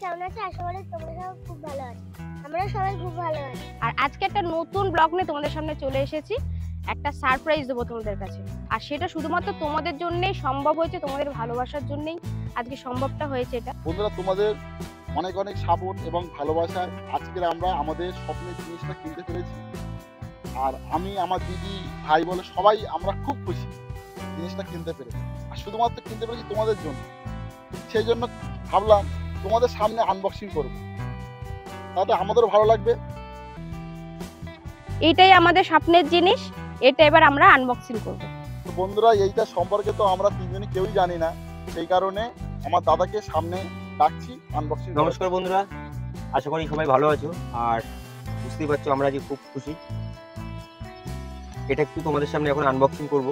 কেমন আছো? আশা করি তোমরা সবাই খুব ভালো আছো। আমরা সবাই খুব ভালো আছি। আর আজকে একটা নতুন ব্লগ নিয়ে তোমাদের সামনে চলে এসেছি। একটা সারপ্রাইজ দেবো তোমাদের কাছে, আর সেটা শুধুমাত্র তোমাদের জন্যই সম্ভব হয়েছে, তোমাদের ভালোবাসার জন্যই আজকে সম্ভবটা হয়েছে। এটা বন্ধুরা, তোমাদের অনেক অনেক সাপোর্ট এবং ভালোবাসায় আজকের আমরা আমাদের স্বপ্নের জিনিসটা কিনতে পেরেছি। আর আমি, আমার দিদি, ভাই বলে সবাই আমরা খুব খুশি জিনিসটা কিনতে পেরে। আর শুধুমাত্র কিনতে পেরেছি তোমাদের জন্য। সেই জন্য ভাবলাম তোমাদের সামনে আনবক্সিং করব, তাতে আমাদেরও ভালো লাগবে। এইটাই আমাদের স্বপ্নের জিনিস, এটা এবার আমরা আনবক্সিং করব। তো বন্ধুরা, এইটা সম্পর্কে তো আমরা তিনজনই কেউই জানি না, সেই কারণে আমার দাদাকে সামনে ডাকছি আনবক্সিং। নমস্কার বন্ধুরা, আশা করি সবাই ভালো আছো। আর বুঝতেই পারছো আমরা আজকে খুব খুশি। এটা একটু তোমাদের সামনে এখন আনবক্সিং করব।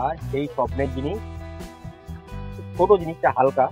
আর সেই স্বপ্নের জিনিস, ছোট জিনিসটা হালকা,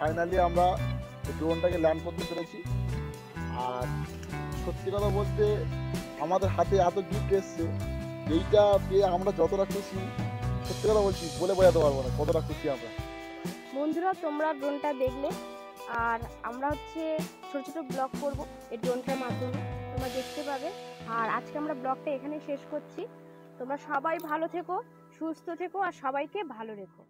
ফাইনালি আমরা ড্রোনটাকে ল্যান্ড করতে পেরেছি। আর সত্যি কথা বলতে আমাদের হাতে এত গিফট এসছে, এইটা পেয়ে আমরা যতটা খুশি, সত্যি কথা বলছি বলে বোঝাতে পারবো না কতটা খুশি আমরা। বন্ধুরা, তোমরা ড্রোনটা দেখলে, আর আমরা ছোট ছোট ব্লগ করব এই ড্রোনটার মাধ্যমে, তোমরা দেখতে পাবে। আর আজকে আমরা ব্লগটা এখানেই শেষ করছি। তোমরা সবাই ভালো থেকো, সুস্থ থেকো, আর সবাইকে ভালো রেখো।